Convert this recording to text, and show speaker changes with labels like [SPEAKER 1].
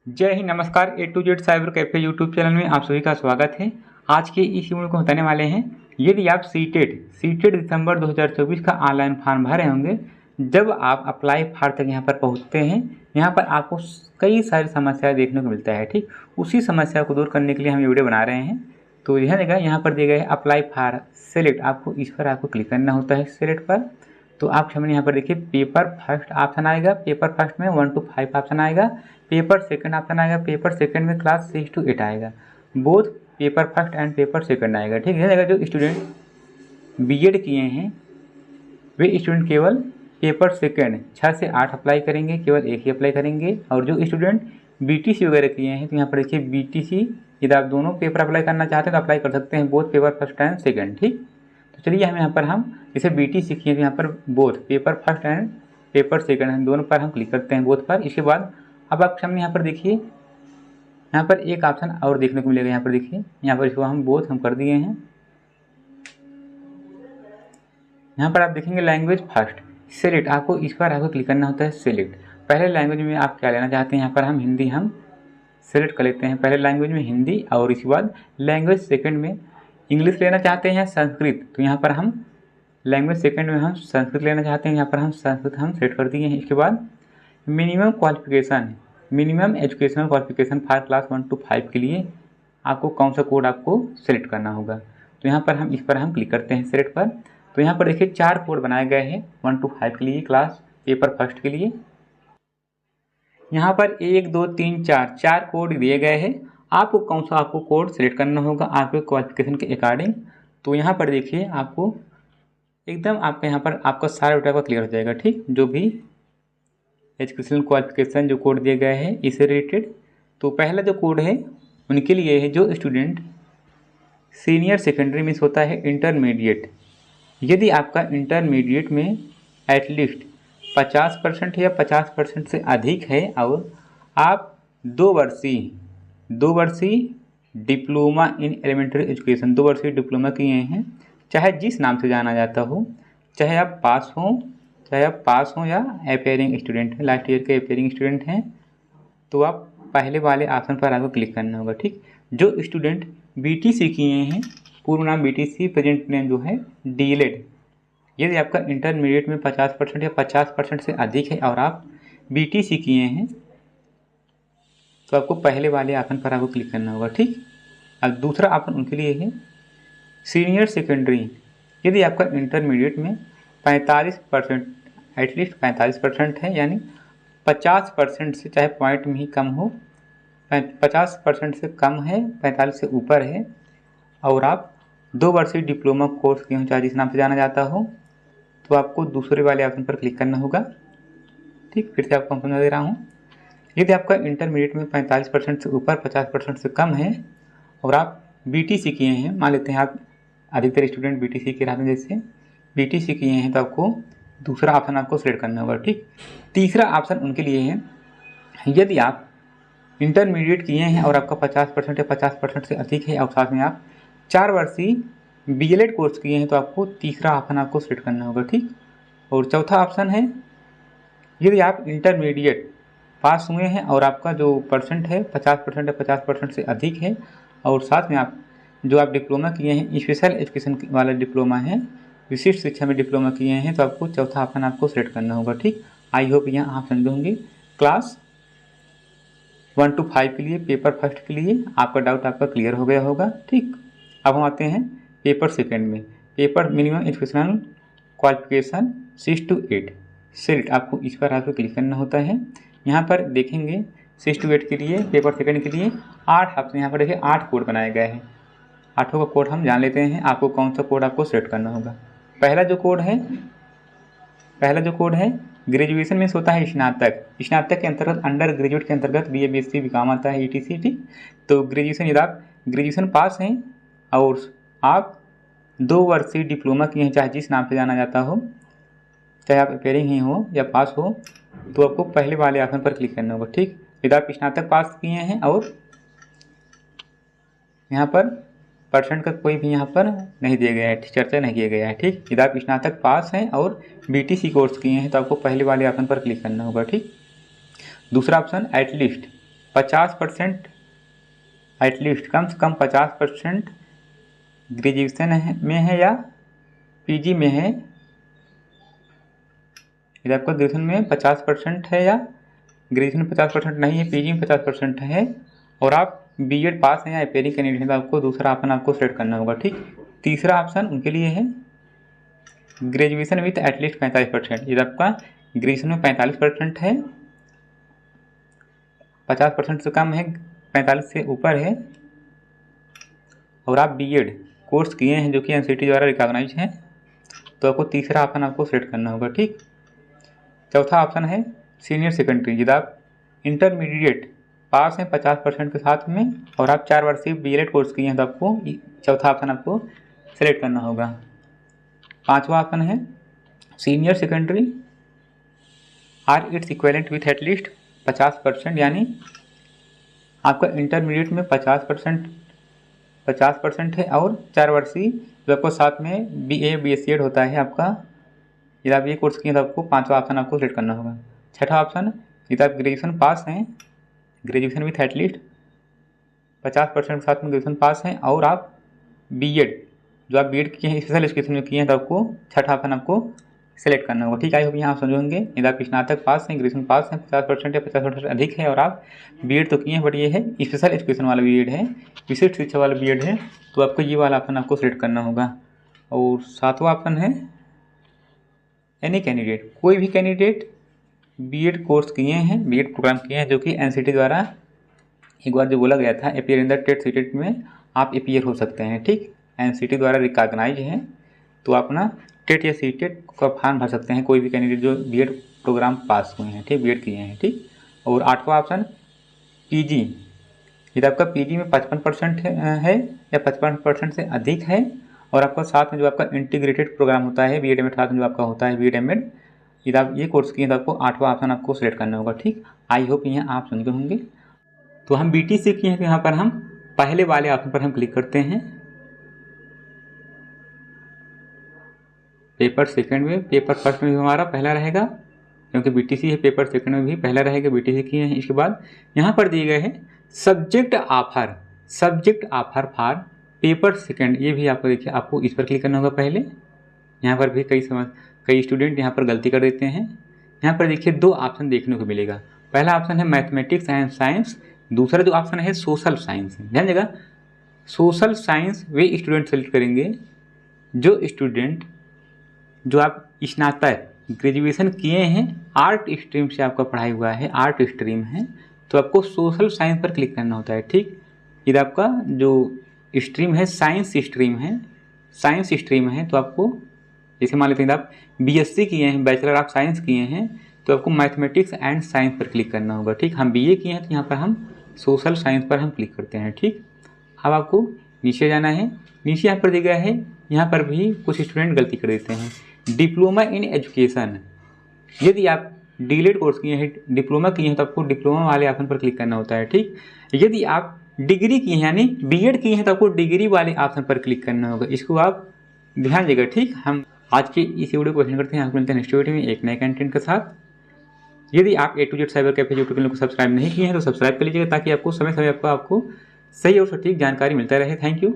[SPEAKER 1] जय हिंद, नमस्कार। A to Z cyber cafe YouTube channel में आप सभी का स्वागत है। आज के इस वीडियो को बताने वाले हैं, यदि आप सीटेट दिसंबर 2024 का ऑनलाइन फॉर्म भरे होंगे, जब आप अप्लाई फॉर तक यहाँ पर पहुँचते हैं, यहाँ पर आपको कई सारी समस्याएं देखने को मिलता है। ठीक, उसी समस्या को दूर करने के लिए हम ये वीडियो बना रहे हैं। तो ध्यान देगा, यहाँ पर दिया गया है अप्लाई फॉर सेलेक्ट, आपको इस पर आपको क्लिक करना होता है सेलेक्ट पर। तो आप सामने यहाँ पर देखिए पेपर फर्स्ट ऑप्शन आएगा, पेपर फर्स्ट में 1 to 5 ऑप्शन आएगा, पेपर सेकंड ऑप्शन आएगा, पेपर सेकंड में क्लास 6 to 8 आएगा, both paper first and paper second आएगा। ठीक है, जो स्टूडेंट बीएड किए हैं वे स्टूडेंट केवल पेपर सेकंड 6 से 8 अप्लाई करेंगे, केवल एक ही अप्लाई करेंगे। और जो स्टूडेंट बीटीसी वगैरह किए हैं, तो यहाँ पर देखिए बीटीसी, यदि आप दोनों पेपर अप्लाई करना चाहते हैं तो अप्लाई कर सकते हैं, both paper first and second. ठीक, तो चलिए हम यहाँ पर जैसे बीटीसी किए तो यहाँ पर both paper first and paper second दोनों पर हम क्लिक करते हैं, बोथ पर। इसके बाद अब आप सामने यहाँ पर देखिए, यहाँ पर एक ऑप्शन और देखने को मिलेगा। यहाँ पर देखिए, यहाँ पर इसको हम बोथ कर दिए हैं। यहाँ पर आप देखेंगे लैंग्वेज फर्स्ट सेलेक्ट, आपको इस पर आपको क्लिक करना होता है सेलेक्ट। पहले लैंग्वेज में आप क्या लेना चाहते हैं, यहाँ पर हम हिंदी हम सेलेक्ट कर लेते हैं, पहले लैंग्वेज में हिंदी। और इसके बाद लैंग्वेज सेकंड में इंग्लिश लेना चाहते हैं या संस्कृत, तो यहाँ पर हम लैंग्वेज सेकंड में हम संस्कृत लेना चाहते हैं, यहाँ पर हम संस्कृत हम सेट कर दिए हैं। इसके बाद minimum qualification, minimum educational qualification for class 1 to 5 के लिए आपको कौन सा कोड आपको सेलेक्ट करना होगा, तो यहाँ पर हम इस पर हम क्लिक करते हैं सेलेक्ट पर। तो यहाँ पर देखिए 4 कोड बनाए गए हैं 1 to 5 के लिए, क्लास पेपर फर्स्ट के लिए। यहाँ पर 1 2 3 4 कोड दिए गए हैं, आपको कौन सा आपको कोड सेलेक्ट करना होगा आपके क्वालिफिकेशन के अकॉर्डिंग। तो यहाँ पर देखिए आपको एकदम आपके यहाँ पर आपका सारा डेटा का क्लियर हो जाएगा। ठीक, जो भी एजुकेशनल क्वालिफिकेशन जो कोड दिए गए हैं इससे रिलेटेड। तो पहला जो कोड है उनके लिए है जो स्टूडेंट सीनियर सेकेंडरी में होता है इंटरमीडिएट, यदि आपका इंटरमीडिएट में एटलीस्ट 50% या 50% से अधिक है और आप 2 वर्षीय डिप्लोमा इन एलिमेंट्री एजुकेशन 2 वर्षीय डिप्लोमा किए हैं, चाहे जिस नाम से जाना जाता हो, चाहे आप पास हों या अपेयरिंग स्टूडेंट हैं, लास्ट ईयर के अपेयरिंग स्टूडेंट हैं, तो आप पहले वाले ऑप्शन पर आपको क्लिक करना होगा। ठीक, जो स्टूडेंट बीटीसी किए हैं, पूर्ण नाम बीटीसी, प्रेजेंट नेम जो है डीएलएड, यदि आपका इंटरमीडिएट में 50% या 50% से अधिक है और आप बीटीसी किए हैं, तो आपको पहले वाले ऑप्शन पर आपको क्लिक करना होगा। ठीक, अब दूसरा ऑप्शन उनके लिए है सीनियर सेकेंडरी, यदि आपका इंटरमीडिएट में 45% एटलीस्ट 45% है, यानी 50% से, चाहे पॉइंट में ही कम हो, 50% से कम है, 45 से ऊपर है, और आप 2 वर्षीय डिप्लोमा कोर्स किए हो, चाहे जिस नाम से जाना जाता हो, तो आपको दूसरे वाले ऑप्शन पर क्लिक करना होगा। ठीक, फिर से आपको समझा दे रहा हूँ, यदि आपका इंटरमीडिएट में 45% से ऊपर 50% से कम है और आप बीटीसी किए हैं, मान लेते हैं आप अधिकतर स्टूडेंट बीटीसी के रहते हैं, जैसे बीटीसी किए हैं, तो आपको दूसरा ऑप्शन आपको सेलेक्ट करना होगा। ठीक, तीसरा ऑप्शन उनके लिए है, यदि आप इंटरमीडिएट किए हैं और आपका 50% या 50% से अधिक है और साथ में आप 4 वर्षीय बीएलएड कोर्स किए हैं, तो आपको तीसरा ऑप्शन आपको सेलेक्ट करना होगा। ठीक, और चौथा ऑप्शन है, यदि आप इंटरमीडिएट पास हुए हैं और आपका जो परसेंट है 50% या 50% से अधिक है, और साथ में आप जो आप डिप्लोमा किए हैं, स्पेशल एजुकेशन वाला डिप्लोमा है, विशिष्ट शिक्षा में डिप्लोमा किए हैं, तो आपको चौथा ऑप्शन आपको सेलेक्ट करना होगा। ठीक, आई होप यहाँ आप समझे होंगे। क्लास 1 to 5 के लिए, पेपर फर्स्ट के लिए आपका डाउट आपका क्लियर हो गया होगा। ठीक, अब हम आते हैं पेपर सेकंड में, paper minimum educational qualification 6 to 8 select, आपको इस पर आपको क्लिक करना होता है। यहाँ पर देखेंगे 6 to 8 के लिए, पेपर सेकंड के लिए 8 ऑप्शन, यहाँ पर देखिए 8 कोड बनाए गए हैं। 8 का कोड हम जान लेते हैं, आपको कौन सा कोड आपको सेलेक्ट करना होगा। पहला जो कोड है ग्रेजुएशन में होता है स्नातक के अंतर्गत, अंडर ग्रेजुएट के अंतर्गत बीए बीएससी बीकॉम आता है, ईटीसी। ठीक, तो ग्रेजुएशन, यदि आप ग्रेजुएशन पास हैं और आप 2 वर्षीय डिप्लोमा किए हैं, चाहे जिस नाम से जाना जाता हो, चाहे आप अपेयरिंग ही हो या पास हो, तो आपको पहले वाले ऑप्शन पर क्लिक करना होगा। ठीक, यदि आप स्नातक पास किए हैं और यहाँ पर परसेंट का कोई भी यहाँ पर नहीं दिया गया है, चर्चा नहीं किया गया है। ठीक, यदि आप स्नातक पास हैं और बीटीसी कोर्स किए हैं, तो आपको पहले वाले ऑप्शन पर क्लिक करना होगा। ठीक, दूसरा ऑप्शन एटलीस्ट 50% एटलीस्ट कम से कम 50% ग्रेजुएशन में है या पीजी में है। यदि आपका ग्रेजुएशन में 50% है या ग्रेजुएशन में 50% नहीं है, पीजी में 50% है और आप बीएड पास हैं या अपेयरिंग कैंडिडेट हैं, तो आपको दूसरा ऑप्शन आपको सेलेक्ट करना होगा। ठीक, तीसरा ऑप्शन उनके लिए है ग्रेजुएशन विथ एटलीस्ट 45%। यदि आपका ग्रेजुएशन में 45% है, 50% से कम है, 45 से ऊपर है और आप बीएड कोर्स किए हैं जो कि एनसीटी द्वारा रिकॉग्नाइज है, तो आपको तीसरा ऑप्शन आपको सेलेक्ट करना होगा। ठीक, चौथा ऑप्शन है सीनियर सेकेंडरी। यदि आप इंटरमीडिएट पास हैं 50% के साथ में और आप 4 वर्षीय बीएड कोर्स किए हैं, तो आपको चौथा ऑप्शन आपको सेलेक्ट करना होगा। पांचवा ऑप्शन है senior secondary or it's equivalent with at least 50%, यानी आपका इंटरमीडिएट में 50% है और 4 वर्षीय जो आपको साथ में बीए बीएससी एड होता है आपका, यदि आप ये कोर्स किए तो आपको पांचवा ऑप्शन आपको सेलेक्ट करना होगा। छठा ऑप्शन, यदि आप ग्रेजुएशन पास हैं, ग्रेजुएशन विथ एटलीस्ट 50% के साथ में ग्रेजुएशन पास हैं और आप बीएड जो आप बीएड किए हैं स्पेशल एजुकेशन में किए हैं, तो आपको छठा ऑप्शन आपको सेलेक्ट करना होगा। ठीक है, आई होप यहाँ आप समझेंगे। यदि आप स्नातक पास हैं, ग्रेजुएशन पास हैं, 50% या 50% अधिक है और आप बीएड तो किए हैं बट ये है स्पेशल एजुकेशन वाला बीएड है, विशिष्ट शिक्षा वाला बीएड है, तो आपको ये वाला ऑप्शन आपको सेलेक्ट करना होगा। और सातवां ऑप्शन है एनी कैंडिडेट, कोई भी कैंडिडेट बीएड कोर्स किए हैं, बीएड प्रोग्राम किए हैं जो कि एनसीटी द्वारा एक बार जो बोला गया था appear in the TET CTET में आप अपीयर हो सकते हैं। ठीक, एनसीटी द्वारा रिकॉग्नाइज है, तो आप ना टेट या सीटेट का फॉर्म भर सकते हैं, कोई भी कैंडिडेट जो बीएड प्रोग्राम पास हुए हैं, ठीक, बीएड किए हैं। ठीक, और आठवां ऑप्शन पीजी, यदि आपका पीजी में 55% है या 55% से अधिक है और आपका साथ में जो आपका इंटीग्रेटेड प्रोग्राम होता है बीएड एमएड, साथ में जो आपका होता है बीएड एमएड, यदि आप ये कोर्स किए तो आपको आठवां ऑप्शन आपको सेलेक्ट करना होगा। ठीक, आई होप यहाँ आप समझ गए होंगे। तो हम बीटीसी किए हैं, तो यहाँ पर हम पहले वाले ऑप्शन पर हम क्लिक करते हैं। पेपर सेकंड में, पेपर फर्स्ट में भी हमारा पहला रहेगा क्योंकि बीटीसी है, पेपर सेकंड में भी पहला रहेगा, बीटीसी किए हैं। इसके बाद यहाँ पर दिए गए हैं subject offer for paper second, ये भी आपको देखिए आपको इस पर क्लिक करना होगा पहले। यहाँ पर भी कई स्टूडेंट यहाँ पर गलती कर देते हैं। यहाँ पर देखिए 2 ऑप्शन देखने को मिलेगा। पहला ऑप्शन है मैथमेटिक्स एंड साइंस, दूसरा जो ऑप्शन है सोशल साइंस। ध्यान देगा, सोशल साइंस वे स्टूडेंट सेलेक्ट करेंगे जो आप स्नातक ग्रेजुएशन किए हैं, आर्ट स्ट्रीम से आपका पढ़ाई हुआ है, आर्ट स्ट्रीम है, तो आपको सोशल साइंस पर क्लिक करना होता है। ठीक, यदि आपका जो स्ट्रीम है साइंस स्ट्रीम है, तो आपको जैसे मान लेते हैं आप बीएससी किए हैं, बैचलर ऑफ साइंस किए हैं, तो आपको मैथमेटिक्स एंड साइंस पर क्लिक करना होगा। ठीक, हम बीए किए हैं तो यहाँ पर हम सोशल साइंस पर हम क्लिक करते हैं। ठीक, अब आपको नीचे जाना है। नीचे यहाँ पर दिया गया है, यहाँ पर भी कुछ स्टूडेंट गलती कर देते हैं। डिप्लोमा इन एजुकेशन, यदि आप डीलेड कोर्स किए हैं, डिप्लोमा किए हैं, तो आपको डिप्लोमा वाले ऑप्शन पर क्लिक करना होता है। ठीक, यदि आप डिग्री किए हैं यानी बीएड किए हैं, तो आपको डिग्री वाले ऑप्शन पर क्लिक करना होगा। इसको आप ध्यान देगा। ठीक, हम आज के इस वीडियो को एंड करते हैं। आपको मिलते हैं नेक्स्ट वीडियो में एक नए कंटेंट के साथ। यदि आप A to Z cyber cafe YouTube channel को सब्सक्राइब नहीं किए हैं तो सब्सक्राइब कर लीजिएगा, ताकि आपको समय समय आपको सही और सटीक जानकारी मिलता रहे। Thank you.